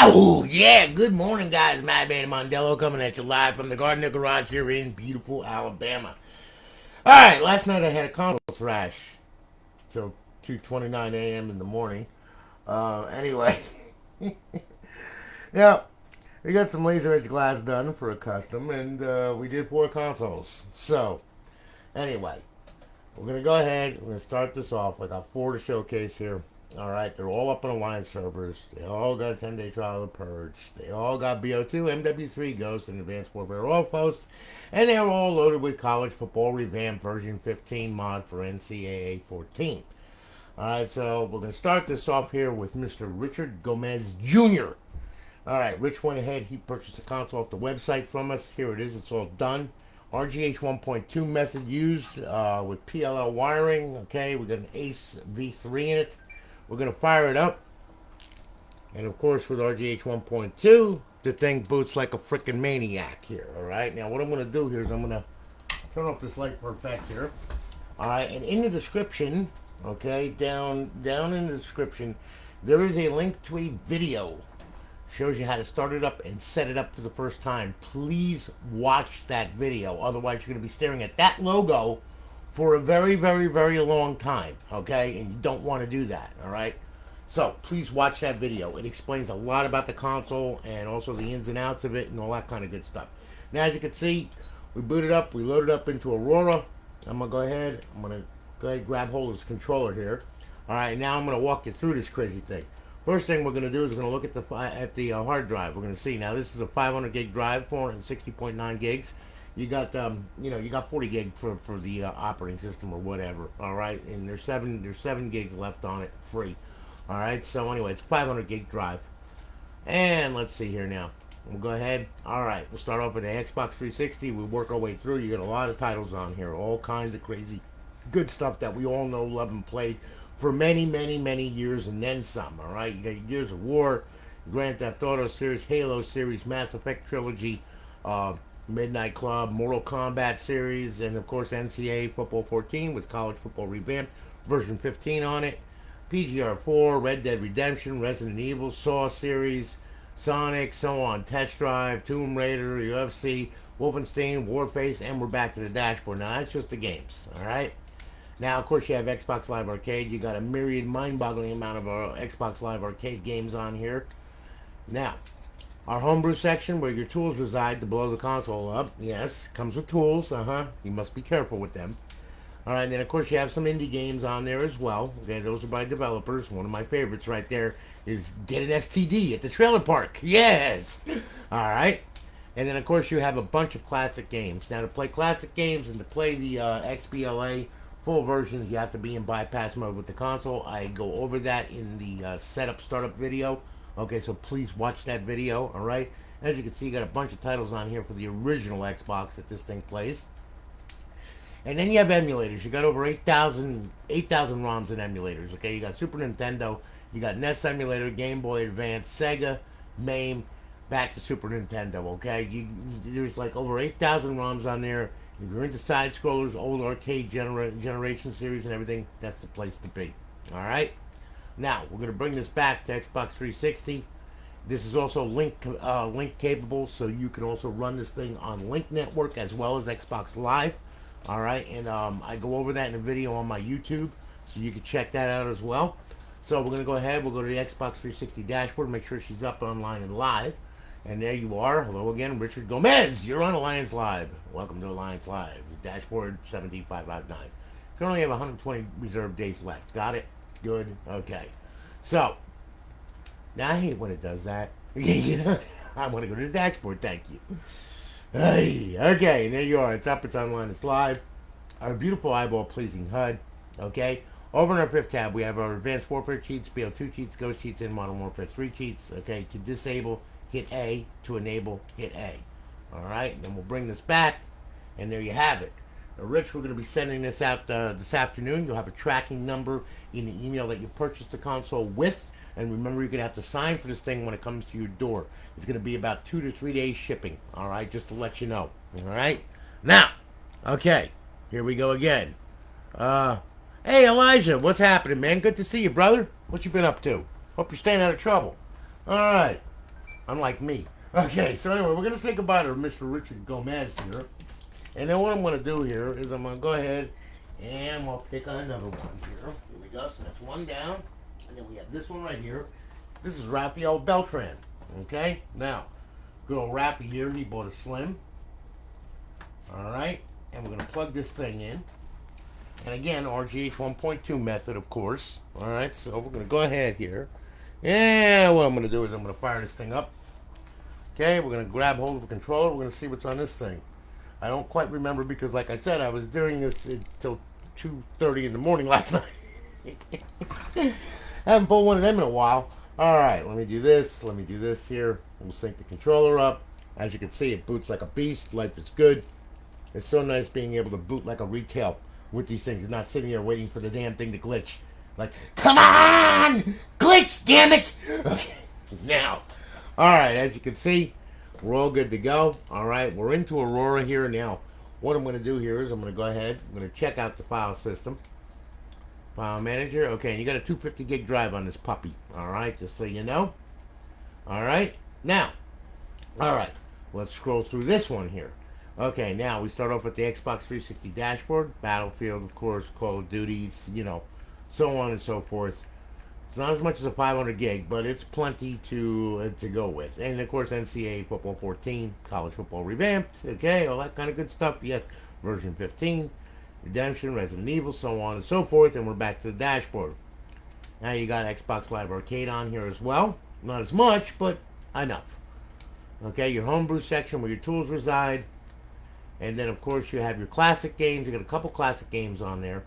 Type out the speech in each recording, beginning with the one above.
Oh, yeah. Good morning, guys. Madman Mondello coming at you live from the Gardner Garage here in beautiful Alabama. All right, last night I had a console thrash till 2:29 a.m. in the morning. Anyway, yeah, we got some laser edge glass done for a custom, and we did 4 consoles. So, anyway, we're going to go ahead. We're going to start this off. I got 4 to showcase here. All right, they're all up on Alliance servers. They all got a 10-day trial of Purge. They all got BO2, MW3, Ghost, and Advanced Warfare offhosts. And they're all loaded with College Football Revamped version 15 mod for NCAA 14. All right, so we're going to start this off here with Mr. Richard Gomez Jr. All right, Rich went ahead. He purchased the console off the website from us. Here it is. It's all done. RGH 1.2 method used with PLL wiring. Okay, we got an Ace V3 in it. We're going to fire it up. And of course, with RGH 1.2, the thing boots like a freaking maniac here. All right, now what I'm going to do here is I'm going to turn off this light for effect here. All right, and in the description, okay, down in the description, there is a link to a video. Shows you how to start it up and set it up for the first time. Please watch that video. Otherwise, you're going to be staring at that logo for a very, very, very long time. Okay? And you don't want to do that. All right? So, please watch that video. It explains a lot about the console and also the ins and outs of it and all that kind of good stuff. Now, as you can see, we booted up. We loaded up into Aurora. I'm going to go ahead. I'm going to go ahead and grab hold of this controller here. All right, now I'm going to walk you through this crazy thing. First thing we're going to do is we're going to look at the hard drive. We're going to see now this is a 500 gig drive, 460.9 gigs. You got you got 40 gig for the operating system or whatever. All right, and there's 7 gigs left on it free. All right, so anyway, it's a 500 gig drive. And let's see here now. We'll go ahead. All right, we'll start off with the Xbox 360. We work our way through. You got a lot of titles on here, all kinds of crazy, good stuff that we all know, love, and played for many, many, many years and then some. All right, you got your Gears of War, Grand Theft Auto series, Halo series, Mass Effect trilogy, Midnight Club, Mortal Kombat series, and of course NCAA Football 14 with College Football Revamped version 15 on it. PGR4, Red Dead Redemption, Resident Evil, Saw series, Sonic, so on, Test Drive, Tomb Raider, UFC, Wolfenstein, Warface, and we're back to the dashboard. Now that's just the games. All right. Now, of course, you have Xbox Live Arcade. You got a myriad, mind-boggling amount of Xbox Live Arcade games on here. Now, our homebrew section, where your tools reside to blow the console up. Yes, comes with tools. You must be careful with them. All right, and then, of course, you have some indie games on there as well. Okay, those are by developers. One of my favorites right there is Get an STD at the trailer park. Yes! All right. And then, of course, you have a bunch of classic games. Now, to play classic games and to play the Xbla full versions, you have to be in bypass mode with the console. I go over that in the setup startup video. Okay, so please watch that video. All right. As you can see, you got a bunch of titles on here for the original Xbox that this thing plays. And then you have emulators. You got over 8,000 ROMs in emulators. Okay, you got Super Nintendo, you got NES emulator, Game Boy Advance, Sega, MAME, back to Super Nintendo. Okay, there's like over 8,000 ROMs on there. If you're into side scrollers, old arcade generation series and everything, that's the place to be. All right. Now we're going to bring this back to Xbox 360. This is also link capable, so you can also run this thing on Link Network as well as Xbox Live. All right, and I go over that in a video on my YouTube, so you can check that out as well. So we're going to go ahead. We'll go to the Xbox 360 dashboard, make sure she's up online and live. And there you are. Hello again, Richard Gomez. You're on Alliance Live. Welcome to Alliance Live. Dashboard 17559. Currently have 120 reserved days left. Got it? Good. Okay. So, now I hate when it does that. You know, I want to go to the dashboard. Thank you. Hey, okay, and there you are. It's up. It's online. It's live. Our beautiful eyeball-pleasing HUD. Okay. Over in our 5th tab, we have our Advanced Warfare cheats, BO2 cheats, Ghost cheats, and Modern Warfare 3 cheats. Okay. To disable, hit A. To enable, hit A. Alright, and then we'll bring this back, and there you have it. Now, Rich, we're going to be sending this out this afternoon. You'll have a tracking number in the email that you purchased the console with. And remember, you're going to have to sign for this thing when it comes to your door. It's going to be about 2 to 3 days shipping. Alright, just to let you know. Alright? Now, okay, here we go again. Hey, Elijah, what's happening, man? Good to see you, brother. What you been up to? Hope you're staying out of trouble. Alright. unlike me. Okay, so anyway, we're going to say goodbye to Mr. Richard Gomez here. And then what I'm going to do here is I'm going to go ahead and we'll pick another one here. Here we go. So that's one down. And then we have this one right here. This is Rafael Beltran. Okay? Now, good old Rappy here. He bought a Slim. Alright? And we're going to plug this thing in. And again, RGH 1.2 method, of course. Alright, so we're going to go ahead here. And what I'm going to do is I'm going to fire this thing up. Okay, we're going to grab hold of the controller. We're going to see what's on this thing. I don't quite remember because, like I said, I was doing this until 2:30 in the morning last night. I haven't pulled one of them in a while. Alright, let me do this. Let me do this here. We'll sync the controller up. As you can see, it boots like a beast. Life is good. It's so nice being able to boot like a retail with these things and not sitting here waiting for the damn thing to glitch. Like, come on! Glitch, damn it! Okay, now. Alright, as you can see, we're all good to go. Alright, we're into Aurora here now. What I'm going to do here is I'm going to go ahead. I'm going to check out the file system. File manager. Okay, and you got a 250 gig drive on this puppy. Alright, just so you know. Alright, now. Alright, let's scroll through this one here. Okay, now we start off with the Xbox 360 dashboard. Battlefield, of course, Call of Duties, you know, so on and so forth. It's not as much as a 500 gig, but it's plenty to go with. And, of course, NCAA Football 14, College Football Revamped, okay, all that kind of good stuff. Yes, version 15, Redemption, Resident Evil, so on and so forth. And we're back to the dashboard. Now you got Xbox Live Arcade on here as well. Not as much, but enough. Okay, your homebrew section where your tools reside. And then, of course, you have your classic games. You got a couple classic games on there.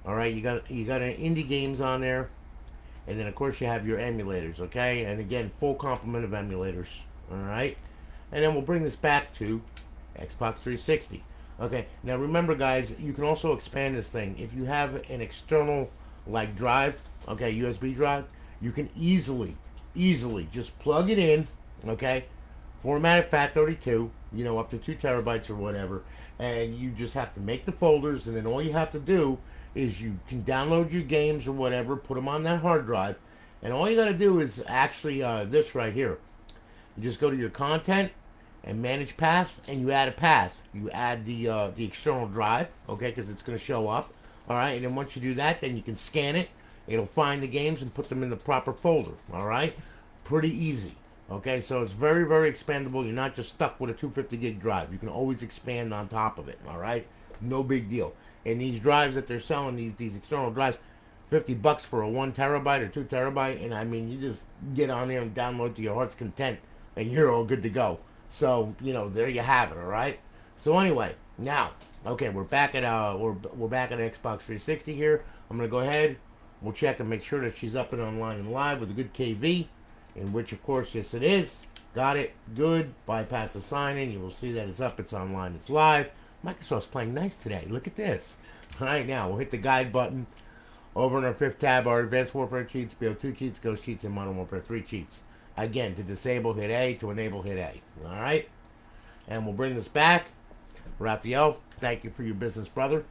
All right, you got an indie games on there. And then, of course, you have your emulators, okay? And, again, full complement of emulators, all right? And then we'll bring this back to Xbox 360. Okay, now remember, guys, you can also expand this thing. If you have an external, like, drive, okay, USB drive, you can easily just plug it in, okay? Format it FAT32, you know, up to 2 terabytes or whatever. And you just have to make the folders, and then all you have to do is you can download your games or whatever, put them on that hard drive, and all you got to do is actually this right here. You just go to your content and manage paths, and you add a path. You add the external drive, okay, because it's going to show up. All right, and then once you do that, then you can scan it. It'll find the games and put them in the proper folder. All right, pretty easy. Okay, so it's very, very expandable. You're not just stuck with a 250 gig drive. You can always expand on top of it. All right, no big deal. And these drives that they're selling, these external drives, $50 for a 1 terabyte or 2 terabyte, and I mean, you just get on there and download to your heart's content, and you're all good to go. So, you know, there you have it. All right. So anyway, now, okay, we're back at we're back at Xbox 360 here. I'm gonna go ahead. We'll check and make sure that she's up and online and live with a good KV, in which, of course, yes, it is. Got it. Good. Bypass the sign-in. You will see that it's up. It's online. It's live. Microsoft's playing nice today. Look at this. All right, now we'll hit the guide button. Over in our 5th tab, our Advanced Warfare cheats, BO2 cheats, Ghost cheats, and Modern Warfare 3 cheats. Again, to disable, hit A. To enable, hit A. All right? And we'll bring this back. Raphael, thank you for your business, brother.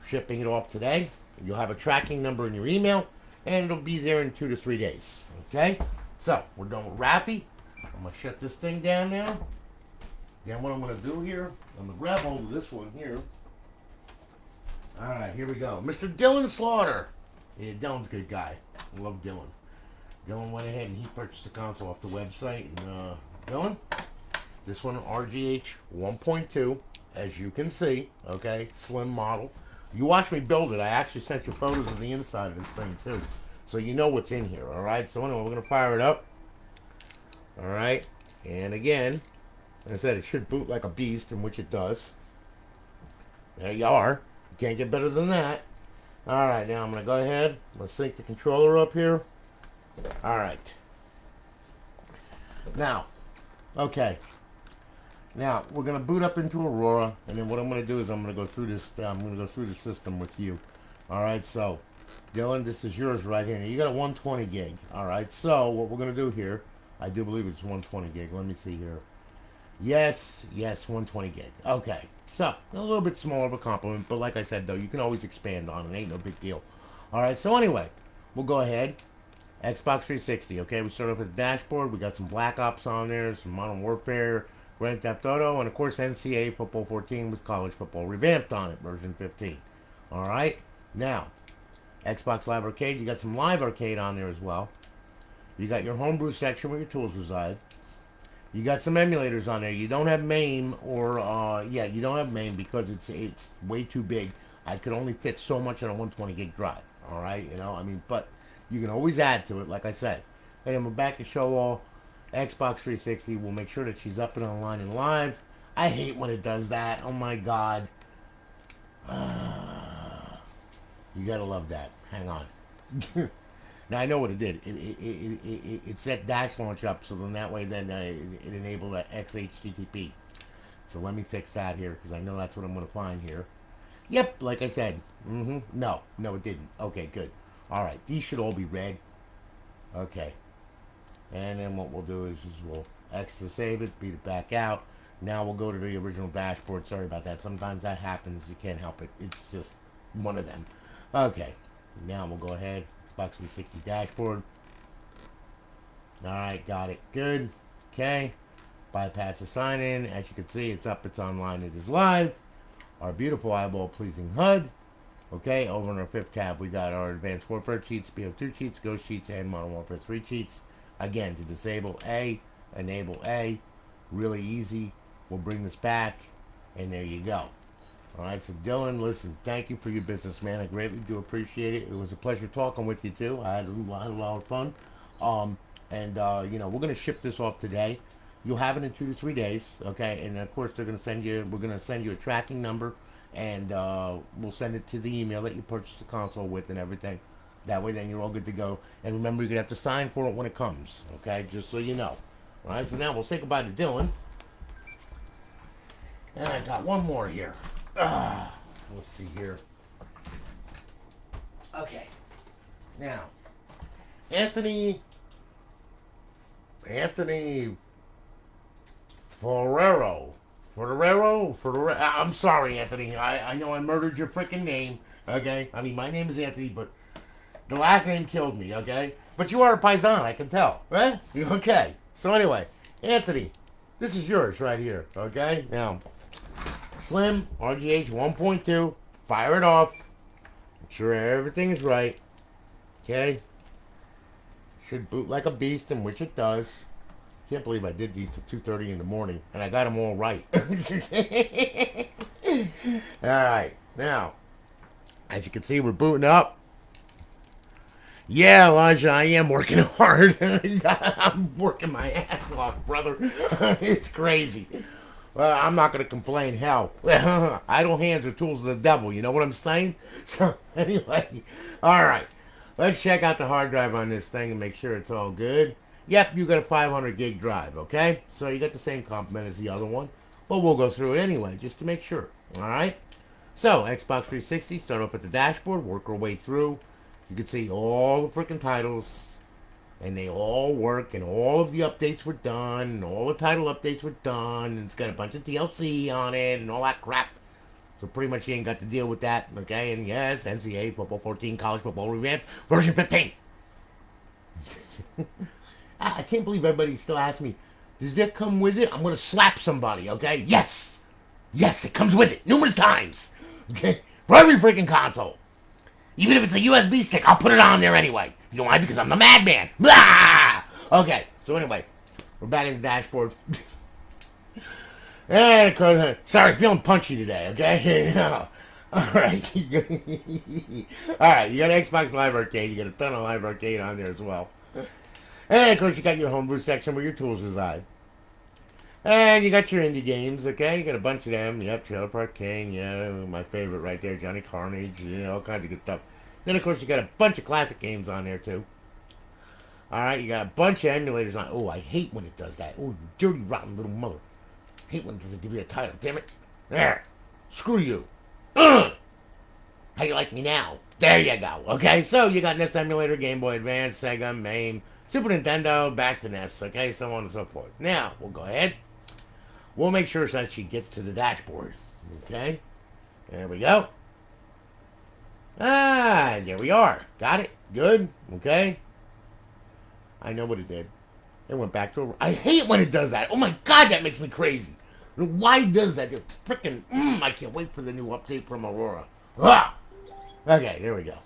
Shipping it off today. You'll have a tracking number in your email, and it'll be there in 2 to 3 days. Okay? So, we're done with Raffy. I'm going to shut this thing down now. Then what I'm going to do here, I'm going to grab hold of this one here. Alright, here we go. Mr. Dylan Slaughter. Yeah, Dylan's a good guy. I love Dylan. Dylan went ahead and he purchased the console off the website. And, Dylan, this one, RGH 1.2, as you can see, okay, slim model. You watched me build it. I actually sent you photos of the inside of this thing, too. So you know what's in here, alright? So anyway, we're going to fire it up. Alright, and again, like I said, it should boot like a beast, in which it does. There you are. You can't get better than that. Alright, now I'm going to go ahead. I'm going to sync the controller up here. Alright. Now, okay. Now, we're going to boot up into Aurora, and then what I'm going to do is I'm going to go through this, I'm going to go through the system with you. Alright, so, Dylan, this is yours right here. Now, you got a 120 gig. Alright, so what we're going to do here, I do believe it's 120 gig. Let me see here. Yes, 120 gig. Okay, so a little bit smaller of a compliment, but like I said, though, you can always expand on it. Ain't no big deal. All right, so anyway, we'll go ahead Xbox 360. Okay, we start off with the dashboard. We got some Black Ops on there, some Modern Warfare, Grand Theft Auto, and of course NCAA Football 14 with College Football Revamped on it, version 15. All right, now Xbox Live Arcade. You got some Live Arcade on there as well. You got your homebrew section where your tools reside. You got some emulators on there. You don't have MAME or you don't have MAME because it's way too big. I could only fit so much on a 120 gig drive. All right, but you can always add to it. Like I said, hey, I'm back to show all Xbox 360. We'll make sure that she's up and online and live. I hate when it does that. Oh my god. You gotta love that. Hang on. Now I know what it did. It set dash launch up, so then that way it enabled that XHTTP. So let me fix that here because I know that's what I'm gonna find here. Yep, like I said. No, it didn't. Okay, good. All right, these should all be red. Okay, and then what we'll do is we'll X to save it, beat it back out. Now we'll go to the original dashboard. Sorry about that. Sometimes that happens. You can't help it. It's just one of them. Okay, now we'll go ahead. Xbox 360 dashboard. Alright, got it. Good. Okay. Bypass the sign in. As you can see, it's up, it's online, it is live. Our beautiful eyeball pleasing HUD. Okay, over in our fifth tab, we got our Advanced Warfare cheats, BO2 cheats, Ghost cheats, and Modern Warfare 3 cheats. Again, to disable A, enable A. Really easy. We'll bring this back, and there you go. Alright, so Dylan, listen, thank you for your business, man. I greatly do appreciate it. It was a pleasure talking with you, too. I had a lot of fun. We're going to ship this off today. You'll have it in 2 to 3 days, okay? And, of course, we're going to send you a tracking number, and we'll send it to the email that you purchased the console with and everything. That way, then you're all good to go. And remember, you're going to have to sign for it when it comes, okay? Just so you know. Alright, so now we'll say goodbye to Dylan. And I got one more here. Let's see here. Okay. Now, Anthony Foderar. I'm sorry, Anthony. I know I murdered your freaking name. Okay? I mean, my name is Anthony, but the last name killed me, okay? But you are a paisan, I can tell. Right? Okay. So anyway, Anthony, this is yours right here, okay? Now, Slim, RGH 1.2, fire it off. Make sure everything is right. Okay? Should boot like a beast, in which it does. Can't believe I did these to 2:30 in the morning, and I got them all right. Alright, now, as you can see, we're booting up. Yeah, Elijah, I am working hard. I'm working my ass off, brother. It's crazy. Well, I'm not going to complain. Hell, idle hands are tools of the devil. You know what I'm saying? So, anyway, all right. Let's check out the hard drive on this thing and make sure it's all good. Yep, you got a 500 gig drive, okay? So you got the same complement as the other one. But we'll go through it anyway, just to make sure. All right? So, Xbox 360, start off at the dashboard, work our way through. You can see all the freaking titles. And they all work, and all of the updates were done, and all the title updates were done, and it's got a bunch of DLC on it, and all that crap. So pretty much you ain't got to deal with that, okay? And yes, NCAA Football 14, College Football Revamped, version 15. I can't believe everybody still asks me, does that come with it? I'm going to slap somebody, okay? Yes! Yes, it comes with it, numerous times, okay? For every freaking console. Even if it's a USB stick, I'll put it on there anyway. You know why? Because I'm the madman. Blah! Okay, so anyway, we're back in the dashboard. And of course, sorry, feeling punchy today, okay? Alright. Alright, you got Xbox Live Arcade. You got a ton of Live Arcade on there as well. And of course, you got your homebrew section where your tools reside. And you got your indie games, okay? You got a bunch of them. Yep, Trailer Park King, yeah, my favorite right there, Johnny Carnage, you know, all kinds of good stuff. Then, of course, you got a bunch of classic games on there, too. Alright, you got a bunch of emulators on. Oh, I hate when it does that. Oh, you dirty, rotten little mother. I hate when it doesn't give you a title, damn it. There. Screw you. Ugh! How you like me now? There you go, okay? So, you got NES Emulator, Game Boy Advance, Sega, MAME, Super Nintendo, back to NES, okay? So on and so forth. Now, we'll go ahead. We'll make sure that she gets to the dashboard. Okay? There we go. Ah, there we are. Got it. Good. Okay? I know what it did. It went back to Aurora. I hate when it does that. Oh my god, that makes me crazy. Why does that? Freaking, I can't wait for the new update from Aurora. Ah! Okay, there we go.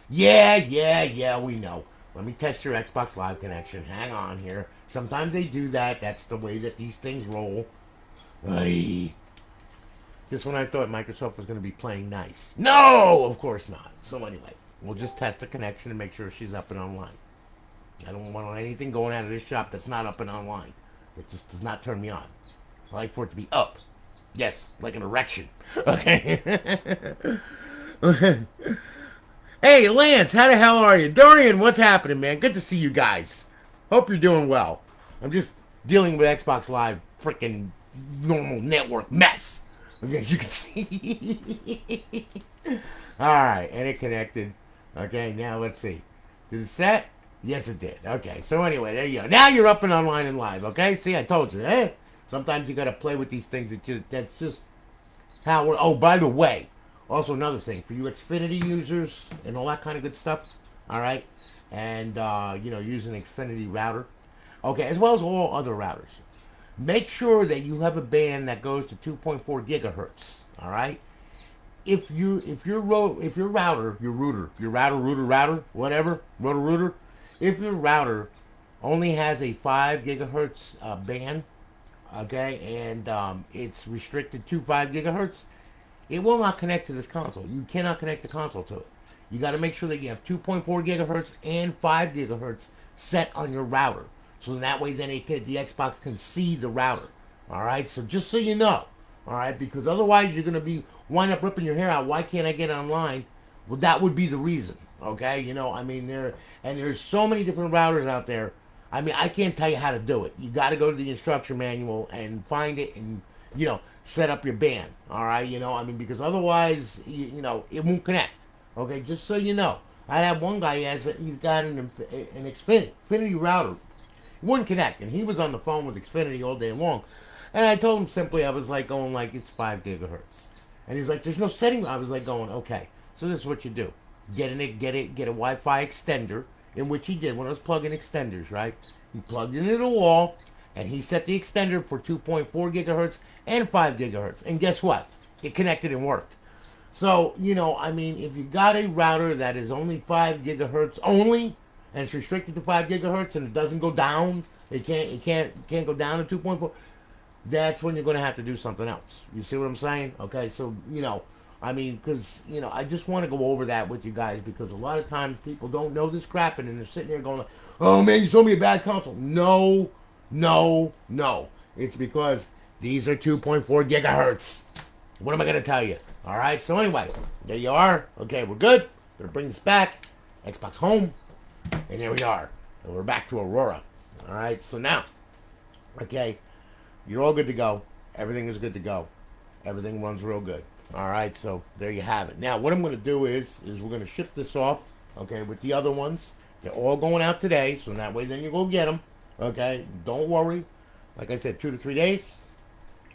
Yeah, we know. Let me test your Xbox Live connection. Hang on here. Sometimes they do that. That's the way that these things roll. Aye. Just when I thought Microsoft was going to be playing nice. No, of course not. So anyway, we'll just test the connection and make sure she's up and online. I don't want anything going out of this shop that's not up and online. It just does not turn me on. I like for it to be up. Yes, like an erection. Okay. Hey, Lance, how the hell are you? Dorian, what's happening, man? Good to see you guys. Hope you're doing well. I'm just dealing with Xbox Live freaking normal network mess. Okay, as you can see. Alright, and it connected. Okay, now let's see. Did it set? Yes, it did. Okay, so anyway, there you go. Now you're up and online and live, okay? See, I told you, eh? Sometimes you gotta play with these things. That's just how we're... Oh, by the way, also another thing. For you Xfinity users and all that kind of good stuff, alright? And, using Xfinity router. Okay, as well as all other routers. Make sure that you have a band that goes to 2.4 gigahertz, alright? If your router, if your router only has a 5 gigahertz band, okay, and it's restricted to 5 gigahertz, it will not connect to this console. You cannot connect the console to it. You got to make sure that you have 2.4 gigahertz and 5 gigahertz set on your router. So that way then the Xbox can see the router. Alright, so just so you know. Alright, because otherwise you're going to wind up ripping your hair out. Why can't I get online? Well, that would be the reason. Okay, there's so many different routers out there. I mean, I can't tell you how to do it. You got to go to the instruction manual and find it and, set up your band. Alright, because otherwise, it won't connect. Okay, just so you know. I have one guy, he's got an Xfinity router. It wouldn't connect, and he was on the phone with Xfinity all day long. And I told him simply, I was like going like, it's 5 gigahertz. And he's like, there's no setting. I was like going, okay, so this is what you do. Get a Wi-Fi extender, in which he did one of those plug-in extenders, right? He plugged it into the wall, and he set the extender for 2.4 gigahertz and 5 gigahertz. And guess what? It connected and worked. So, if you got a router that is only 5 gigahertz only, and it's restricted to 5 gigahertz, and it doesn't go down, it can't go down to 2.4, that's when you're going to have to do something else. You see what I'm saying? Okay, so, because, I just want to go over that with you guys, because a lot of times people don't know this crap, and then they're sitting there going, like, oh man, you sold me a bad console. No. It's because these are 2.4 gigahertz. What am I going to tell you? All right, so anyway, there you are. Okay, we're good. Going to bring this back. Xbox home. And there we are. And we're back to Aurora. All right, so now, okay, you're all good to go. Everything is good to go. Everything runs real good. All right, so there you have it. Now, what I'm going to do is we're going to ship this off, okay, with the other ones. They're all going out today, so that way then you go get them, okay? Don't worry. Like I said, 2 to 3 days,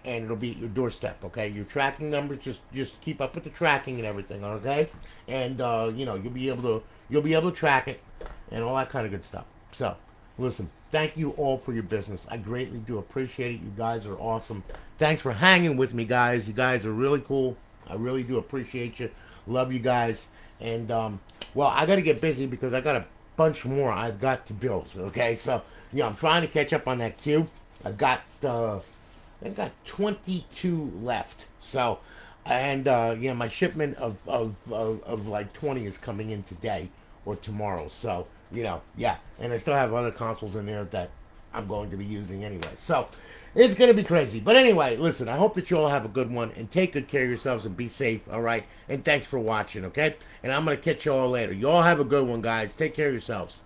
and it'll be at your doorstep, okay? Your tracking numbers, just keep up with the tracking and everything, okay? And, you'll be able to track it and all that kind of good stuff. So, listen, thank you all for your business. I greatly do appreciate it. You guys are awesome. Thanks for hanging with me, guys. You guys are really cool. I really do appreciate you. Love you guys. And, I got to get busy because I got a bunch more I've got to build, okay? So, I'm trying to catch up on that queue. I've got 22 left. So, and, my shipment of like 20 is coming in today or tomorrow. So, and I still have other consoles in there that I'm going to be using anyway. So, it's going to be crazy. But anyway, listen, I hope that you all have a good one and take good care of yourselves and be safe, all right? And thanks for watching, okay? And I'm going to catch you all later. You all have a good one, guys. Take care of yourselves.